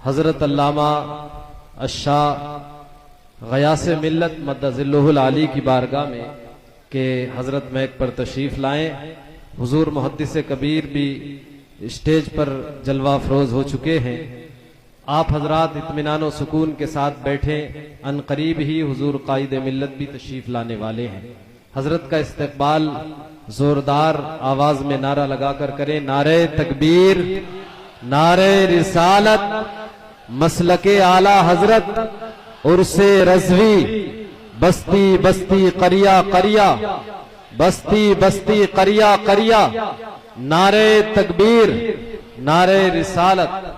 हज़रत अल्लामा अशाह गयासे मिल्लत मद्दज़िल्लुहुल आली की बारगाह में कि हज़रत महक पर तशरीफ़ लाएं। हुजूर मुहद्दिस कबीर भी स्टेज पर जलवा अफरोज हो चुके हैं। आप हजरात इत्मीनान और सुकून के साथ बैठे, अन करीब ही हुजूर कायद मिल्लत भी तशरीफ लाने वाले हैं। हजरत का इस्तकबाल जोरदार आवाज में नारा लगाकर करें, नारे तकबीर, नारे रिसालत, मसलके आला हजरत, उर्से रज़वी, बस्ती बस्ती करिया करिया, बस्ती बस्ती करिया करिया, नारे तकबीर, नारे रिसालत।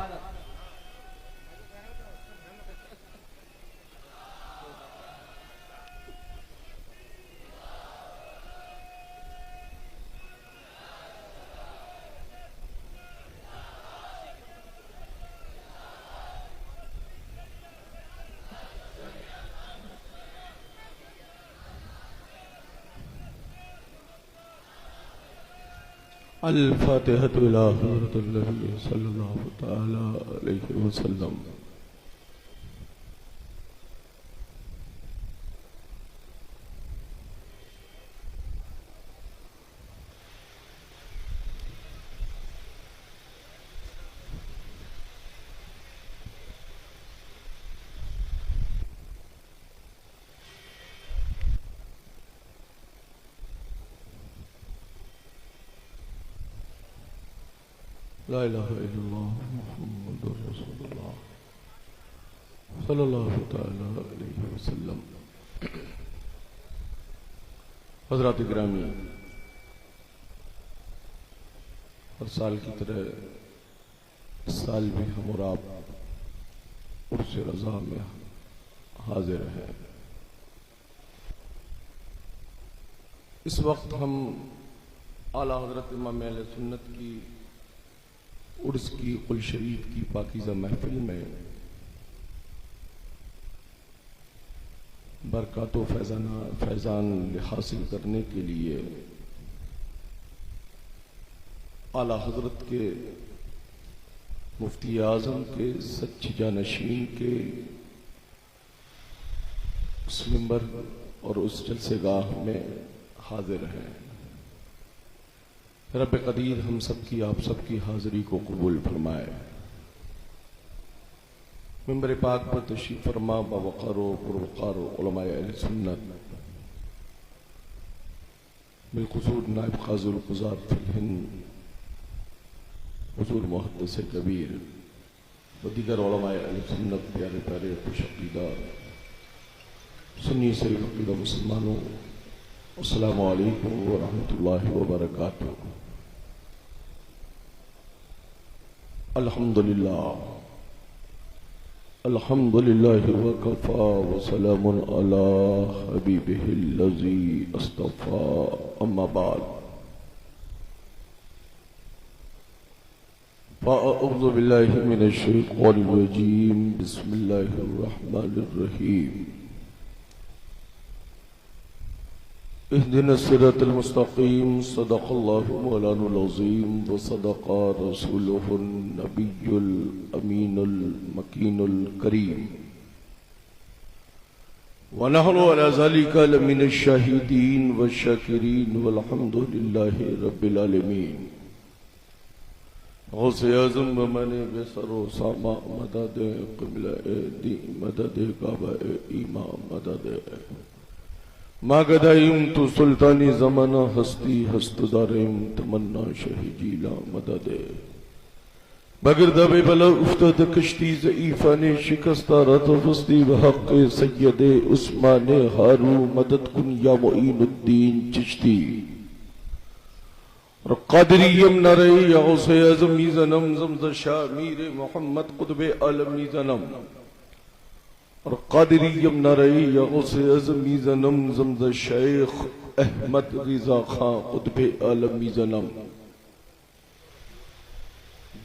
अल-फातिहतु इला हज़रतिन नबी सल्लल्लाहु तआला अलैहि वसल्लम। ला इलाहा इल्लल्लाह मुहम्मदुर रसूलुल्लाह सल्लल्लाहु तआला अलैहि वसल्लम। हज़रात गिरामी, हर साल की तरह इस साल भी हम और आप उर्स रज़ा में हाजिर हैं। इस वक्त हम आला हज़रत इमाम अहले सुन्नत की उर्स की कुल शरीफ की पाकीज़ा महफिल में बरकत व फैज़ान हासिल करने के लिए आला हज़रत के मुफ्ती आज़म के सच्ची जानशीन के उस मिंबर और उस जलसेगाह में हाजिर हैं। रब कदीर हम सबकी आप सबकी हाजिरी को कबूल फरमाए। मिंबर पाक पर तशरीफ फरमा बवक़ारो पुरवक़ारो उलमाए अहले सुन्नत, बिलखुसूस नायब क़ाज़ीउल क़ुज़ात फ़िल हिंद हुज़ूर मुहद्दिस कबीर व दीगर उलमाए अहले सुन्नत, प्यारे प्यारे खुशअक़ीदा सुन्नी शरीफ अक़ीदा मुसलमानों, अस्सलामु अलैकुम व रहमतुल्लाहि व बरकातुहू। अल्हम्दुलिल्लाह अल्हम्दुलिल्लाह व कफ़ा व सलामुन अला हबीबिहिल्लज़ी अस्तफ़ा, अम्मा बाद। फ़अऊज़ु बिल्लाहि मिनश शैतानिर रजीम, बिस्मिल्लाहिर रहमानिर रहीम। इहदिनस सिरातल मुस्तक़ीम, सदक़ल्लाहु मौलानुल अज़ीम व सदक़ा रसूलुहुन नबियुल अमीनुल मकीनुल करीम व नहनु अला ज़ालिका लमिनश शाहिदीन व शाकिरीन वल्हम्दुलिल्लाहि रब्बिल आलमीन। गौसे आज़म व मने बेसरो सामा, मदद क़िबला दी, मदद काबा ईमा, मदद मागदाइम तो सुल्तानी ज़माना, हस्ती हस्तदारिम तमन्ना शहीजीला, मदद बगिरदबे बला उफ्ताद कश्ती ज़ईफ़ा ने शिकस्ता रत फस्ती बहक़ सय्यद उस्मान हारू, मदद कुन या मुईनुद्दीन चिश्ती। और क़ादिरियम नरे या गौसे आज़म मीज़नम ज़मज़ शाह मीर मोहम्मद क़ुतबे आलम मीज़नम। और क़ादिरियम नरई या गौसे आज़म मीज़नम ज़मज़ शेख अहमद रिज़ा खां क़ुतबे आलम मीज़नम।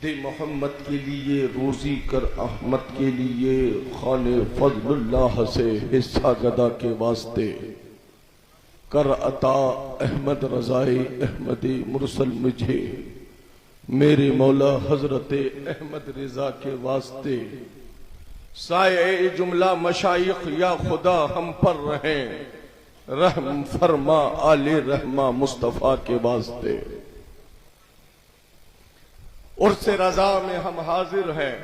दे मोहम्मद के लिए रोज़ी कर अहमद के लिए, खाने फ़ज़लुल्लाह से हिस्सा गदा के वास्ते, कर अता अहमद रज़ाए अहमद मुरसल मुझे, मेरे मौला हजरत अहमद रिजा के वास्ते साए जुमला मशाइख या खुदा हम पर रहें, रहम फरमा आले रहमा मुस्तफा के वास्ते। उर्से रजा में हम हाजिर हैं।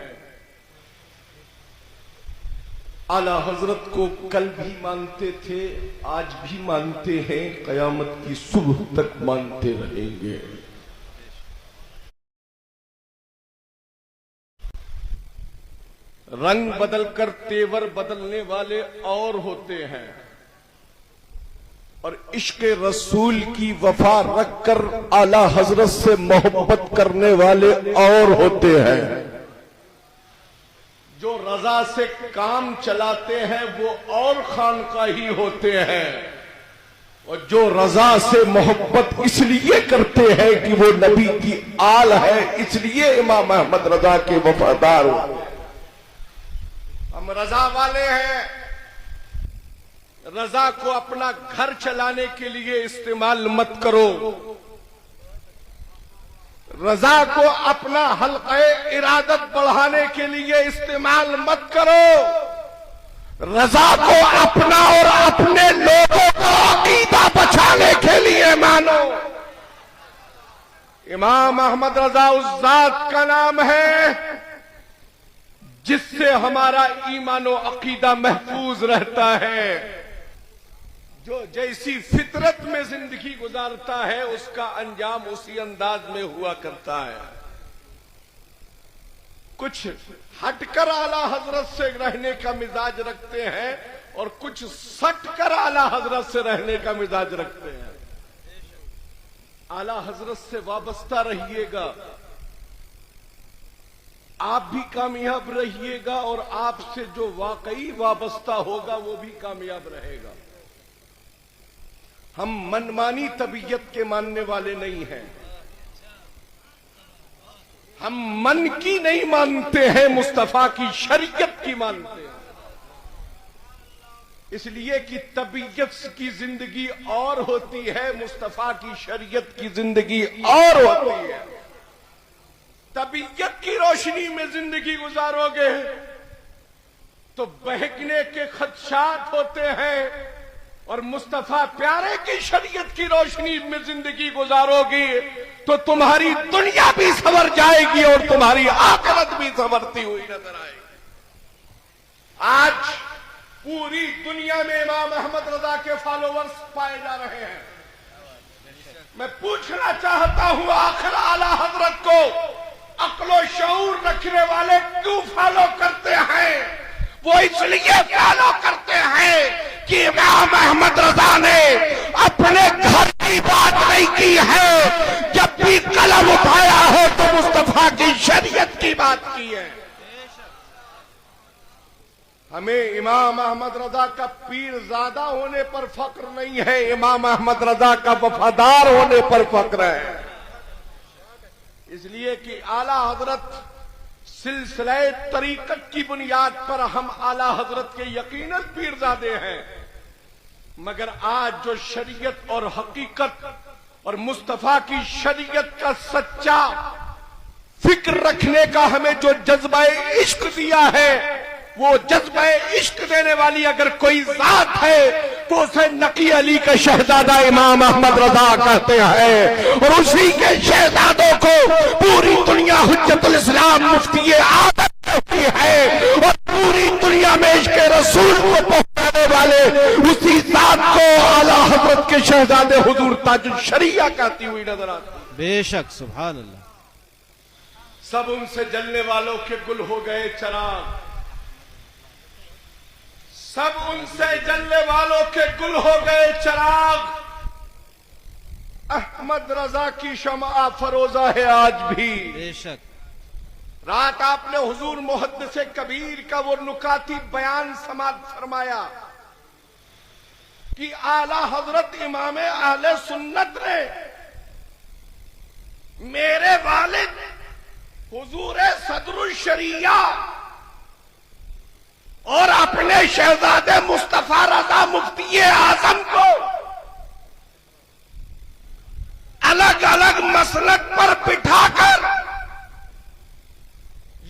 आला हजरत को कल भी मानते थे, आज भी मानते हैं, कयामत की सुबह तक मानते रहेंगे। रंग बदलकर तेवर बदलने वाले और होते हैं, और इश्क रसूल की वफा रखकर आला हजरत से मोहब्बत करने वाले और होते हैं। जो रजा से काम चलाते हैं वो और खानकाही होते हैं, और जो रजा से मोहब्बत इसलिए करते हैं कि वो नबी की आल है, इसलिए इमाम अहमद रजा के वफादार होते हैं। हम रजा वाले हैं। रजा को अपना घर चलाने के लिए इस्तेमाल मत करो। रजा को अपना हल्क़े इरादत बढ़ाने के लिए इस्तेमाल मत करो। रजा को अपना और अपने लोगों का अकीदा बचाने के लिए मानो। इमाम अहमद रजा उस जात का नाम है जिससे हमारा ईमान और अकीदा महफूज रहता है। जो जैसी फितरत में जिंदगी गुजारता है उसका अंजाम उसी अंदाज में हुआ करता है। कुछ हटकर आला हजरत से रहने का मिजाज रखते हैं और कुछ सटकर आला हजरत से रहने का मिजाज रखते हैं। आला हजरत से वाबस्ता रहिएगा, आप भी कामयाब रहिएगा, और आपसे जो वाकई वाबस्ता होगा वो भी कामयाब रहेगा। हम मनमानी तबीयत के मानने वाले नहीं हैं। हम मन की नहीं मानते हैं, मुस्तफा की शरीयत की मानते हैं। इसलिए कि तबीयत की जिंदगी और होती है, मुस्तफा की शरीयत की जिंदगी और होती है। तबीयत की रोशनी में जिंदगी गुजारोगे तो बहकने के खदशात होते हैं, और मुस्तफा प्यारे की शरीयत की रोशनी में जिंदगी गुजारोगी तो तुम्हारी दुनिया भी संवर जाएगी और तुम्हारी आखिरत भी संवरती हुई नजर आएगी। आज पूरी दुनिया में इमाम अहमद रजा के फॉलोअर्स पाए जा रहे हैं। मैं पूछना चाहता हूं, आखिर आला हजरत को अक्लो शऊर रखने वाले क्यों फॉलो करते हैं? वो इसलिए फॉलो करते हैं कि इमाम अहमद रजा ने अपने घर की बात नहीं की है, जब भी कलम उठाया है तो मुस्तफा की शरीयत की बात की है। हमें इमाम अहमद रजा का पीरजादा होने पर फक्र नहीं है, इमाम अहमद रजा का वफादार होने पर फक्र है। इसलिए कि आला हजरत सिलसिला तरीकत की बुनियाद पर हम आला हजरत के यकीनन पीरजादे हैं, मगर आज जो शरीयत और हकीकत और मुस्तफा की शरीयत का सच्चा फिक्र रखने का हमें जो जज्बा इश्क दिया है, वो जज्बा इश्क देने वाली अगर कोई जात है तो उसे नकी अली का शहजादा इमाम अहमद रजा कहते हैं, और उसी के शहजादों को पूरी दुनिया हुज्जतुल इस्लाम मुफ्ती आदम कहती है, और पूरी दुनिया में इश्क रसूल को पहुंचाने वाले उसी जात को आला हजरत के शहजादे हुजूर ताजुल शरिया कहती हुई नजर आती। बेशक, सुभान अल्लाह। सब उनसे जलने वालों के गुल हो गए चराग, सब उनसे जलने वालों के गुल हो गए चराग। अहमद रजा की शमा फरोजा है आज भी। बेशक। रात आपने हुजूर मुहद्दिस कबीर का वो नुकाती बयान समाप्त फरमाया कि आला हजरत इमाम अहले सुन्नत ने मेरे वालिद हुजूर सदरुल शरिया और अपने शहजादे मुस्तफा रजा मुफ्ती आजम को अलग अलग मसलक पर बिठाकर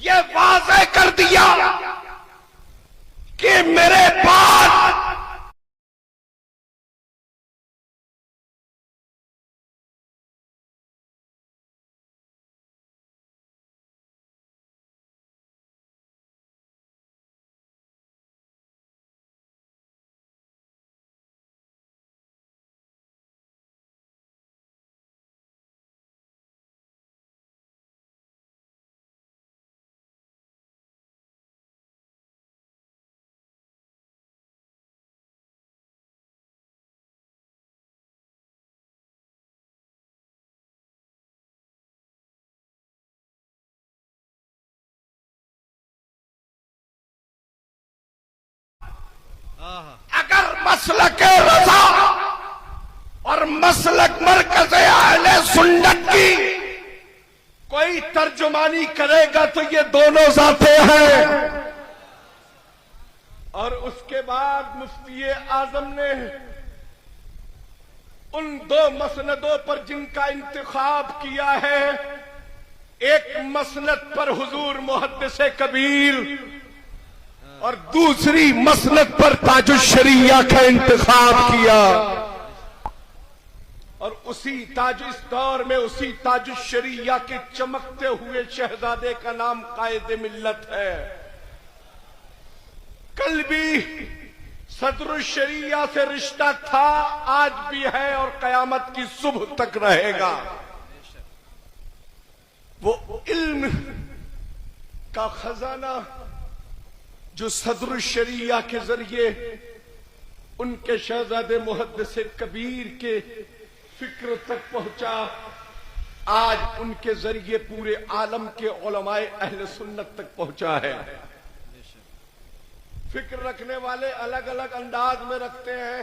ये वाज़ेह कर दिया कि मेरे बाद अगर मसलक रज़ा और मसलक मरकज़ अहले सुन्नत की कोई तर्जुमानी करेगा तो ये दोनों जाते हैं। और उसके बाद मुफ्ती आजम ने उन दो मसनदों पर जिनका इंतखाब किया है, एक मसनद पर हुजूर मुहद्दिस कबीर और दूसरी मसनद पर ताजुश शरिया का इंतखाब किया। और उसी ताज इस दौर में उसी ताजुश शरिया के चमकते हुए शहजादे का नाम कायदे मिल्लत है। कल भी सदरुश शरिया से रिश्ता था, आज भी है और कयामत की सुबह तक रहेगा। वो इल्म का खजाना जो सदरुश शरिया के जरिए उनके शहजादे मुहद्दिस कबीर के फिक्र तक पहुंचा, आज उनके जरिए पूरे आलम के उलमाए अहले सुन्नत तक पहुंचा है। फिक्र रखने वाले अलग अलग अंदाज में रखते हैं।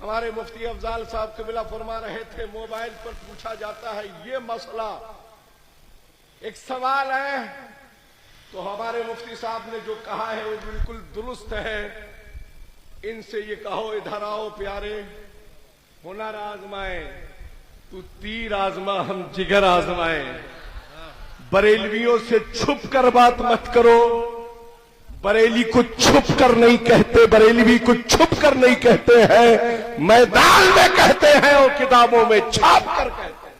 हमारे मुफ्ती अफजाल साहब कबिला फरमा रहे थे, मोबाइल पर पूछा जाता है ये मसला, एक सवाल है, तो हमारे मुफ्ती साहब ने जो कहा है वो बिल्कुल दुरुस्त है। इनसे ये कहो, इधर आओ प्यारे, हुनर आजमाए, तू तीर आजमा, हम जिगर आजमाए। बरेलवियों से छुप कर बात मत करो। बरेली को छुप कर नहीं कहते, बरेलवी को छुप कर नहीं कहते हैं, मैदान में कहते हैं और किताबों में छाप कर कहते हैं।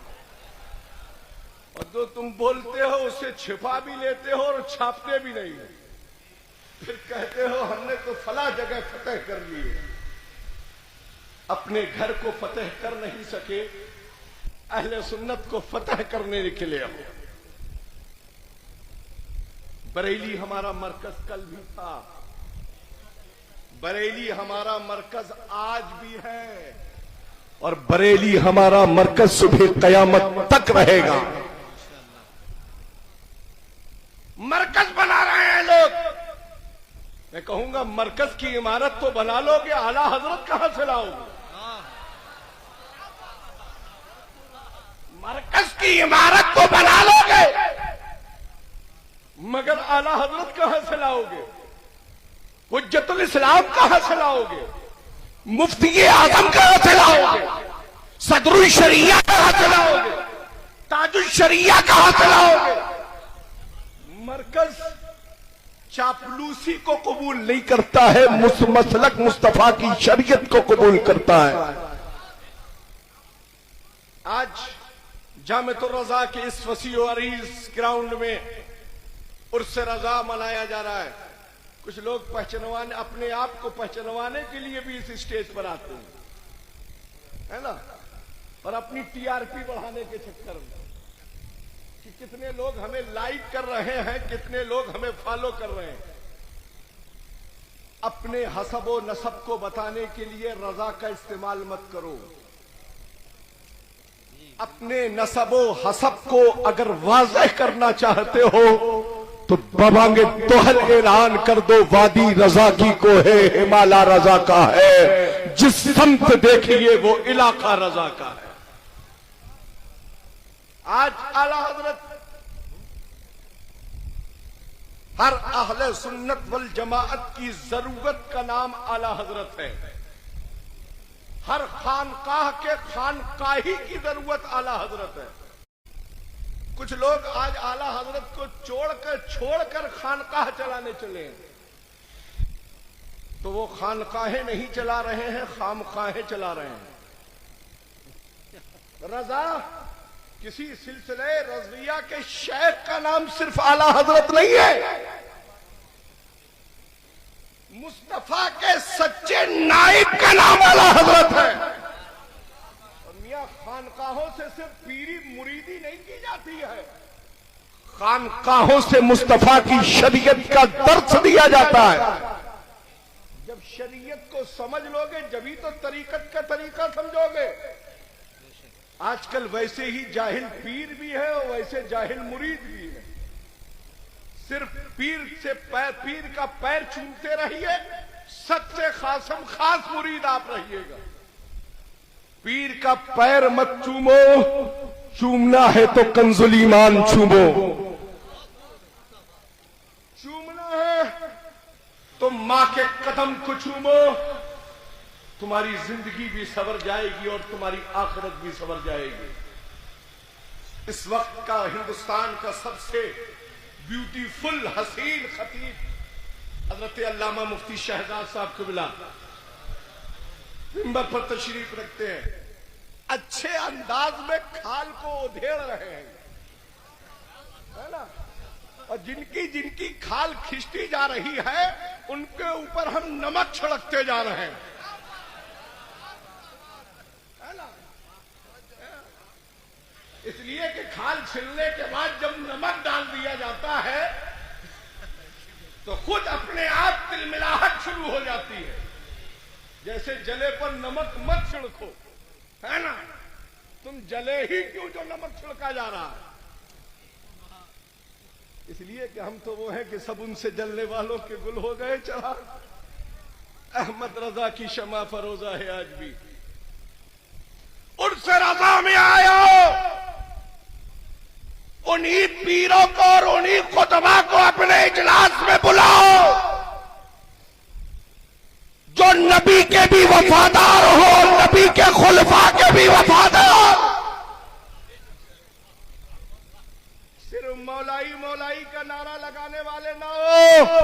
और जो तुम बोलते हो उसे छिपा भी लेते हो और छापते भी नहीं, फिर कहते हो हमने तो फला जगह फतेह कर ली है। अपने घर को फतेह कर नहीं सके, अहले सुन्नत को फतेह करने के लिए हो। बरेली हमारा मरकज कल भी था, बरेली हमारा मरकज आज भी है और बरेली हमारा मरकज सुबह कयामत तक रहेगा। मरकज बना रहे हैं लोग। मैं कहूंगा मरकज की इमारत तो बना लोगे, आला हजरत कहां से लाओगे? मरकज की इमारत तो बना लोगे, मगर आला हजरत कहां से लाओगे? हुज्जतुल इस्लाम कहां से लाओगे? मुफ्ती आजम कहां से लाओगे? सदरुल शरिया कहां से लाओगे? ताजुल शरिया कहां से लाओगे? मरकज चापलूसी को कबूल नहीं करता है, मसलक मुस्तफा की शरीयत को कबूल करता है। आज जामिअतुर रज़ा के इस वसी व अरीज ग्राउंड में उर्स रज़ा मनाया जा रहा है। कुछ लोग पहचानवाने, अपने आप को पहचानवाने के लिए भी इस स्टेज पर आते हैं, है ना, और अपनी टीआरपी बढ़ाने के चक्कर में कि कितने लोग हमें लाइक कर रहे हैं, कितने लोग हमें फॉलो कर रहे हैं। अपने हसब व नसब को बताने के लिए रजा का इस्तेमाल मत करो। अपने नसबो हसब को अगर वाज़ेह करना चाहते हो तो बबांगे तोहल ऐलान कर दो, वादी रजा की को है, हिमालय रजा का है, जिस समत देखिए वो इलाका रजा का है। आज आला हजरत हर अहले सुन्नत वल जमाअत की जरूरत का नाम आला हजरत है। हर खानकाह के खानकाही की जरूरत आला हजरत है। कुछ लोग आज आला हजरत को छोड़कर खानकाह चलाने चले हैं, तो वो खानकाहें नहीं चला रहे हैं, खामखाहें चला रहे हैं। रजा किसी सिलसिले रज़विया के शेख का नाम सिर्फ आला हजरत नहीं है, मुस्तफा के सच्चे नाइब का नाम आला हजरत है। और मियां खानकाहों से सिर्फ पीरी मुरीदी नहीं की जाती है, खानकाहों से मुस्तफा की शरीयत का दर्स दिया जाता है। जब शरीयत को समझ लोगे जभी तो तरीकत का तरीका समझोगे। आजकल वैसे ही जाहिल पीर भी है और वैसे जाहिल मुरीद भी है। सिर्फ पीर का पैर चूमते रहिए, सबसे खासम खास मुरीद आप रहिएगा। पीर का पैर मत चूमो, चूमना है तो कंजुल ईमान चूमो। चूमना है तो मां के कदम को चूमो, तुम्हारी जिंदगी भी सवर जाएगी और तुम्हारी आखिरत भी सवर जाएगी। इस वक्त का हिंदुस्तान का सबसे ब्यूटीफुल हसीन खतीब हजरत अल्लामा मुफ्ती शहजाद साहब क़िबला मिंबर पर तशरीफ रखते हैं। अच्छे अंदाज में खाल को उधेड़ रहे हैं, है ना। और जिनकी खाल खिंचती जा रही है उनके ऊपर हम नमक छिड़कते जा रहे हैं, है ना। इसलिए कि खाल छिलने के बाद जब नमक डाल दिया जाता है तो खुद अपने आप तिलमिलाहट शुरू हो जाती है। जैसे जले पर नमक मत छिड़को, है ना, तुम जले ही क्यों जो नमक छिड़का जा रहा है। इसलिए कि हम तो वो हैं कि सब उनसे जलने वालों के गुल हो गए चढ़ा। अहमद रजा की शमा फरोजा है आज भी। उनसे रजा में आयो, उन्हीं पीरों को और उन्हीं खुतबा को अपने इजलास में बुलाओ जो नबी के भी वफादार हो, नबी के खुलफा के भी वफादार। सिर्फ मौलाई का नारा लगाने वाले ना हो,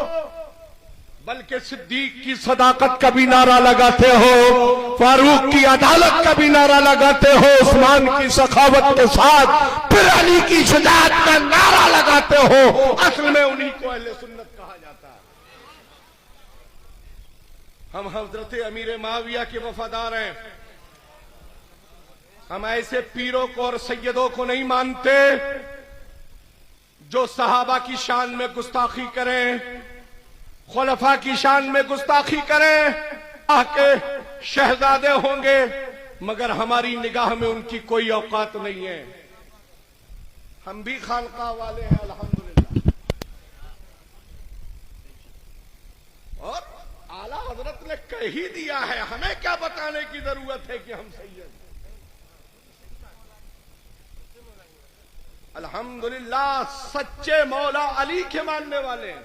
बल्कि सिद्दीक की सदाकत का भी नारा लगाते हो, फारूक की अदालत का भी नारा लगाते हो, उस्मान की सखावत के साथ फिर अली की शुजाअत का नारा लगाते हो। असल में उन्हीं को अहले सुन्नत कहा जाता है। हम हजरत अमीर माविया के वफादार हैं। हम ऐसे पीरों को और सैयदों को नहीं मानते जो सहाबा की शान में गुस्ताखी करें, खुलफा की शान में गुस्ताखी करें। के शहजादे होंगे मगर हमारी निगाह में उनकी कोई औकात नहीं है। हम भी खानका वाले हैं अल्हम्दुलिल्लाह। और आला हजरत ने कह ही दिया है, हमें क्या बताने की जरूरत है कि हम सैयद। अल्हम्दुलिल्लाह सच्चे मौला अली के मानने वाले हैं,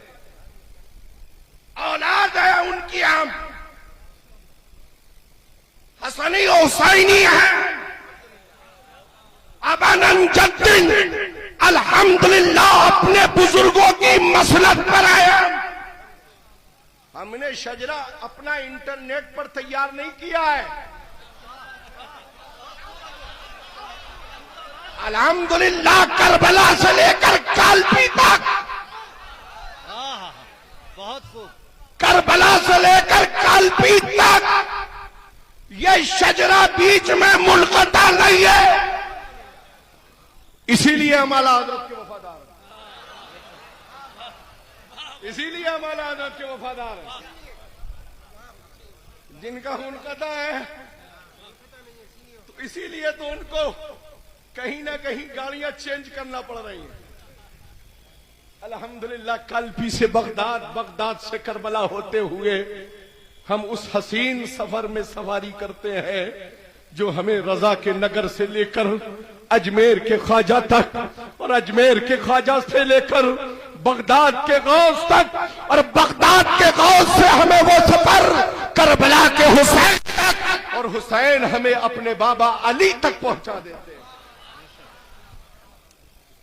औलाद है उनकी, हम हसनी हुसैनी है, अबनन जद्दिन। अल्हम्दुलिल्लाह अपने बुजुर्गों की मसलत पर आया। हमने शजरा अपना इंटरनेट पर तैयार नहीं किया है। अल्हम्दुलिल्लाह करबला से लेकर कालपी तक, बहुत खूब, करबला से लेकर कालपी तक ये शजरा बीच में मुनक़ता नहीं है। इसीलिए हम आला हज़रत के वफादार हैं, इसीलिए हम आला हज़रत के वफादार हैं। जिनका मुनक़ता है तो इसीलिए तो उनको कहीं ना कहीं गाड़ियां चेंज करना पड़ रही हैं। अल्हम्दुलिल्लाह कालपी से बगदाद, बगदाद से करबला होते हुए हम उस हसीन सफर में सवारी करते हैं जो हमें रजा के नगर से लेकर अजमेर के ख्वाजा तक और अजमेर के ख्वाजा से लेकर बगदाद के गौस तक और बगदाद के गौस से हमें वो सफर करबला के हुसैन तक और हुसैन हमें अपने बाबा अली तक पहुंचा देते हैं।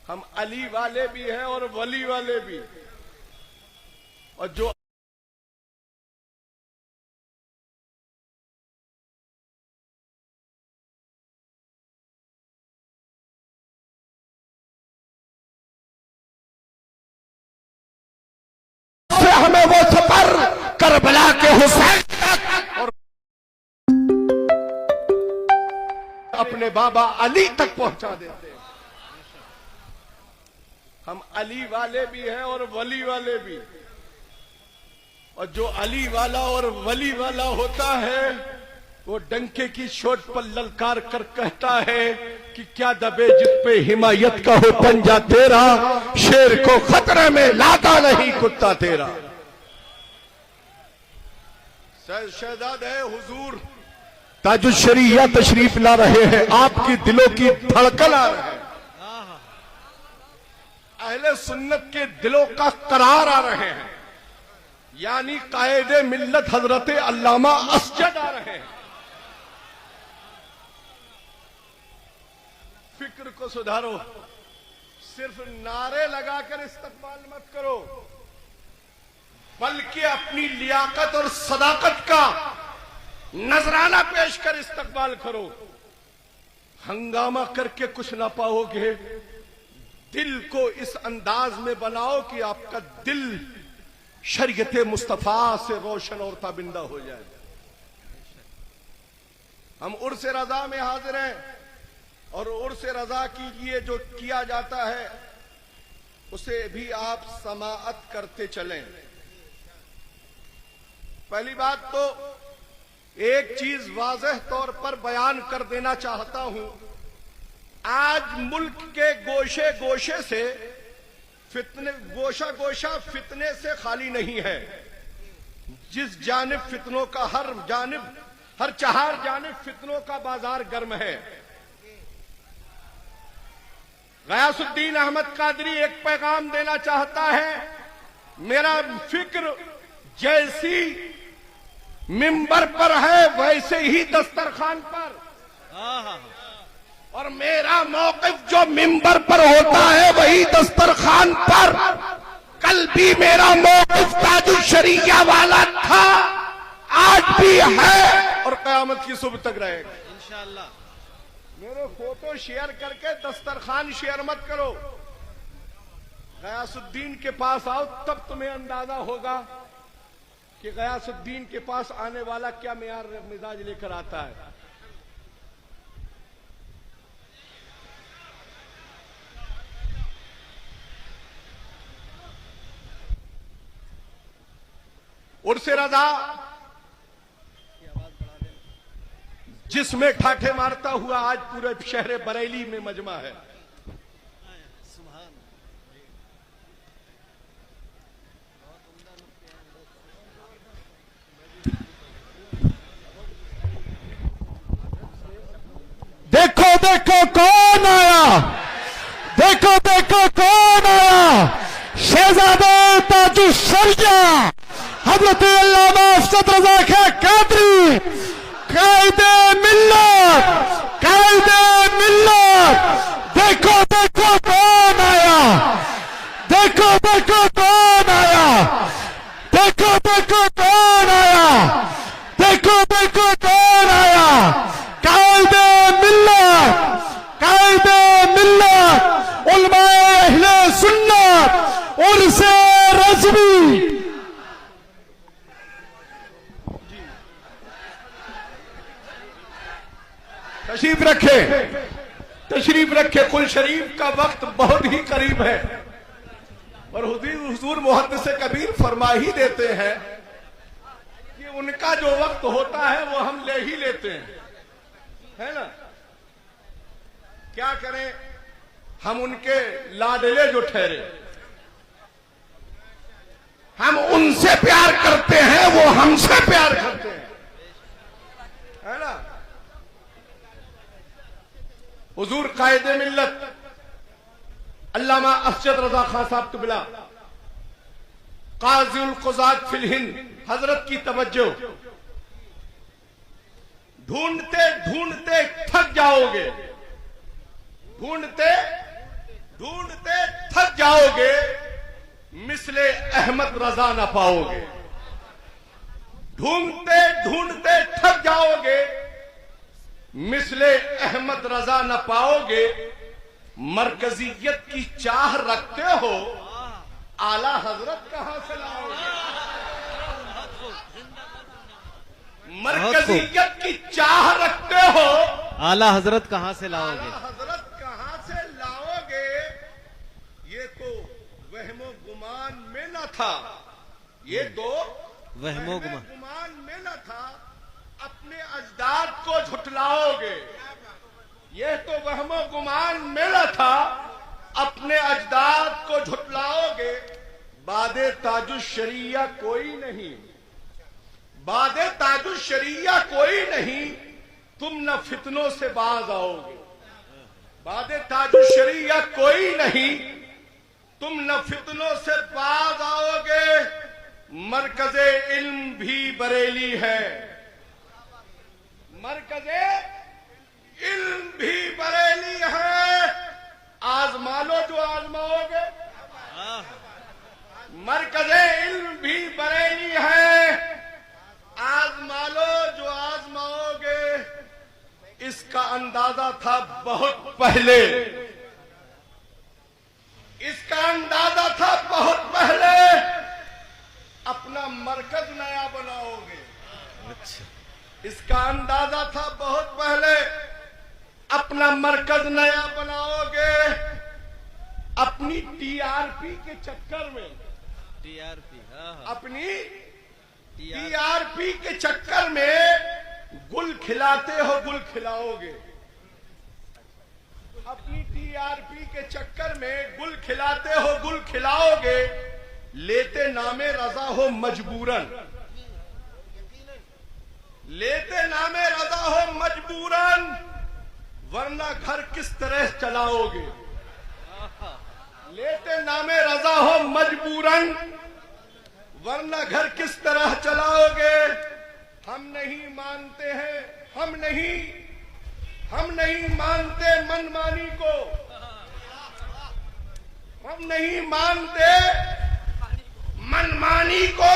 हम अली वाले भी हैं और वली वाले भी, और जो हमें वो सफर करबला के हुसैन तक और अपने बाबा अली तक पहुंचा देते हैं। हम अली वाले भी हैं और वली वाले भी, और जो अली वाला और वली वाला होता है वो डंके की चोट पर ललकार कर कहता है कि क्या दबे जिस पे हिमायत का हो पंजा तेरा, शेर को खतरे में लाता नहीं कुत्ता तेरा। शहजाद है हुजूर ताजुश्शरीया तशरीफ ला रहे हैं, आपकी दिलों की धड़कन आ रहे हैं, अहले सुन्नत के दिलों का करार आ रहे हैं, यानी कायदे मिल्लत हजरत अल्लामा असजद आ रहे हैं। फिक्र को सुधारो, सिर्फ नारे लगाकर इस्तकबाल मत करो, बल्कि अपनी लियाकत और सदाकत का नजराना पेश कर इस्तकबाल करो। हंगामा करके कुछ ना पाओगे, दिल को इस अंदाज में बनाओ कि आपका दिल शरीयत मुस्तफा से रोशन और ताबिंदा हो जाए। हम उर्स रजा में हाजिर हैं, और उर्स रजा के लिए जो किया जाता है उसे भी आप समाअत करते चलें। पहली बात तो एक चीज वाज़ेह तौर पर बयान कर देना चाहता हूं, आज मुल्क के गोशे गोशे से फितने, गोशा गोशा फितने से खाली नहीं है। जिस जानिब फितनों का हर चार जानिब फितनों का बाजार गर्म है। गयासुद्दीन अहमद कादरी एक पैगाम देना चाहता है, मेरा फिक्र जैसी मिंबर पर है वैसे ही दस्तरखान पर, और मेरा मौक़िफ़ जो मिंबर पर होता है वही दस्तरखान पर। कल भी मेरा मौक़िफ़ ताजुश्शरीया वाला था, आज भी है और क़यामत की सुबह तक रहेगा इंशाअल्लाह। मेरे फोटो शेयर करके दस्तरखान शेयर मत करो। गयासुद्दीन के पास आओ, तब तुम्हें अंदाजा होगा कि गयासुद्दीन के पास आने वाला क्या मेयार मिजाज लेकर आता है। उर्से रज़ा जिसमें ठाठे मारता हुआ आज पूरे शहर बरेली में मजमा है। देखो देखो कौन आया, देखो देखो कौन आया, शहजादे ताजुश्शरीया हजरत अल्लामा अफजद रज़ा खां कादरी, कायदे मिल्लत, कायदे मिल्लत। देखो देखो कौन आया, देखो देखो कौन आया, देखो देखो कौन आया, देखो देखो कौन आया। कायदे मिल्लत, कायदे मिल्लत, उलमाए अहले सुन्नत, उर्से रज़वी। तशरीफ रखे, तशरीफ रखे। कुल शरीफ का वक्त बहुत ही करीब है, और हुजूर मुहद्दिस कबीर फरमा ही देते हैं कि उनका जो वक्त होता है वो हम ले ही लेते हैं, है ना। क्या करें, हम उनके लाडले जो ठहरे, हम उनसे प्यार करते हैं, वो हमसे प्यार करते हैं, है ना। हुजूर कायदे मिल्लत अल्लामा अफजद रज़ा खां साहब तुबला काज़ी उल क़ुज़ात फिल हिंद, हजरत की तवज्जो। ढूंढते ढूंढते थक जाओगे, ढूंढते ढूंढते थक जाओगे, मिसले अहमद रजा न पाओगे। ढूंढते ढूंढते थक जाओगे, मिसले अहमद रजा न पाओगे। मरकजियत की चाह रखते हो, आला हजरत कहां से लाओगे? मरकजियत की चाह रखते हो, आला हजरत कहां से लाओगे? आला हजरत कहां से लाओगे? ये तो वहमो गुमान में न था, ये तो वहमो गुमान में न था। अपने अजदाद को झुठलाओगे, ये तो वहमो गुमान में न था। अपने अजदाद को झुठलाओगे। बादे ताजुश-शरिया कोई नहीं, बादे ताजुश-शरिया कोई नहीं, तुम न फितनों से बाज आओगे। बादे ताजुश-शरिया कोई नहीं, तुम न फितनों से बाज आओगे। मरकज़े इल्म भी बरेली है, मरकज़े इल्म भी बरेली है। आजमा लो जो आजमाओगे। मरकज़े इल्म भी बरेली है, आजमा लो जो आजमाओगे। इसका अंदाजा था बहुत पहले, इसका अंदाजा था बहुत पहले। अपना मरकज नया बनाओगे। अच्छा, इसका अंदाजा था बहुत पहले। अपना मरकज नया बनाओगे। अपनी टीआरपी के चक्कर में, टीआरपी, अपनी टीआरपी के चक्कर में गुल खिलाते हो, गुल खिलाओगे। अपनी टीआरपी के चक्कर में गुल खिलाते हो, गुल खिलाओगे। लेते नामे रजा हो मजबूरन, लेते नामे रजा हो मजबूरन, वरना घर किस तरह चलाओगे। लेते नामे रजा हो मजबूरन, वरना घर किस तरह चलाओगे। हम नहीं मानते हैं, हम नहीं मानते मनमानी को, हम नहीं मानते मनमानी को।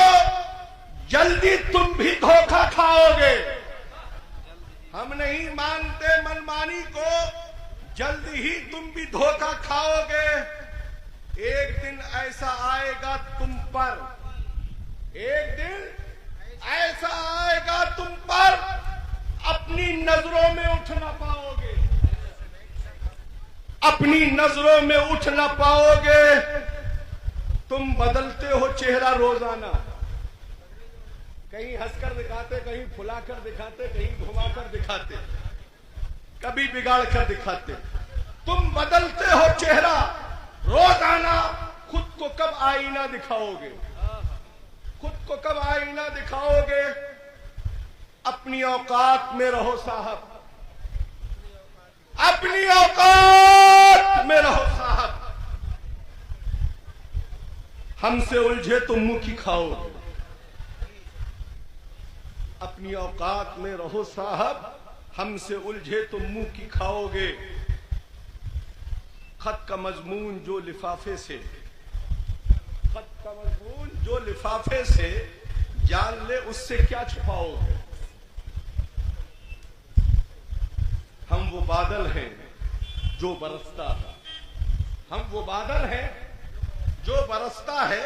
जल्दी तुम भी धोखा खाओगे। हम नहीं मानते मनमानी को, जल्दी ही तुम भी धोखा खाओगे। एक दिन ऐसा आएगा तुम पर, एक दिन ऐसा आएगा तुम पर, अपनी नजरों में उठ ना पाओगे, अपनी नजरों में उठ ना पाओगे। तुम बदलते हो चेहरा रोजाना, कहीं हंसकर दिखाते, कहीं फुलाकर दिखाते, कहीं घुमाकर दिखाते, कभी बिगाड़ कर दिखाते। तुम बदलते हो चेहरा रोजाना। खुद को कब आईना दिखाओगे, खुद को कब आईना दिखाओगे। अपनी औकात में रहो साहब, अपनी औकात में रहो साहब। हमसे उलझे तो मुंह की खाओगे। अपनी औकात में रहो साहब, हमसे उलझे तो मुंह की खाओगे। खत का मजमून जो लिफाफे से, खत का मजमून जो लिफाफे से, जान ले उससे क्या छुपाओगे। हम वो बादल हैं जो बरसता है, हम वो बादल हैं जो बरसता है।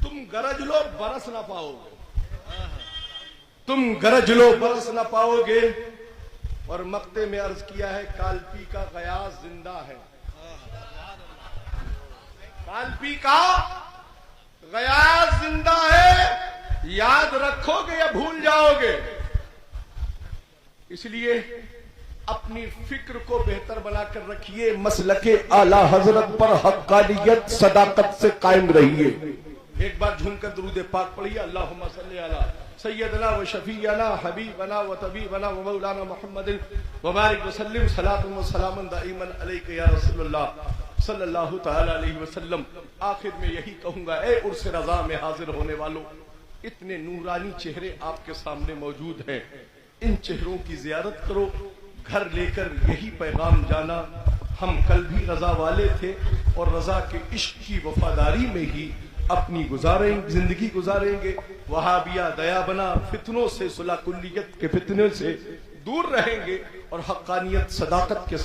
तुम गरज लो बरस ना पाओगे, तुम गरज लो बरस ना पाओगे। और मक्ते में अर्ज किया है, कालपी का गयास जिंदा है, कालपी का गयास जिंदा है। याद रखोगे या भूल जाओगे। इसलिए अपनी फिक्र को बेहतर बनाकर रखिए। मसलके आला हजरत पर हक्कानियत सदाकत से कायम रहिए। एक बार झूमकर दुरूद पाक पढ़िए। अल्लाहुम्मा सल्ली अला सय्यदना व शफीअना हबीबना व तबीबना व मौलाना मुहम्मदिन व बारिक व सल्लिम सलातन व सलामन दाइमन अलैका या रसूलुल्लाह सल्लल्लाहु तआला अलैहि वसल्लम। आखिर में यही कहूंगा, ए उर्स रजा में हाजिर होने वालों, इतने नूरानी चेहरे आपके सामने मौजूद हैं। इन चेहरों की जियारत करो, घर लेकर यही पैगाम जाना, हम कल भी रजा वाले थे और रजा के इश्क की वफादारी में ही अपनी जिंदगी गुजारेंगे। वहाबिया दया बना फितनों से, सुलह कुल्लियत के फितने से दूर रहेंगे और हक्कानियत सदाकत के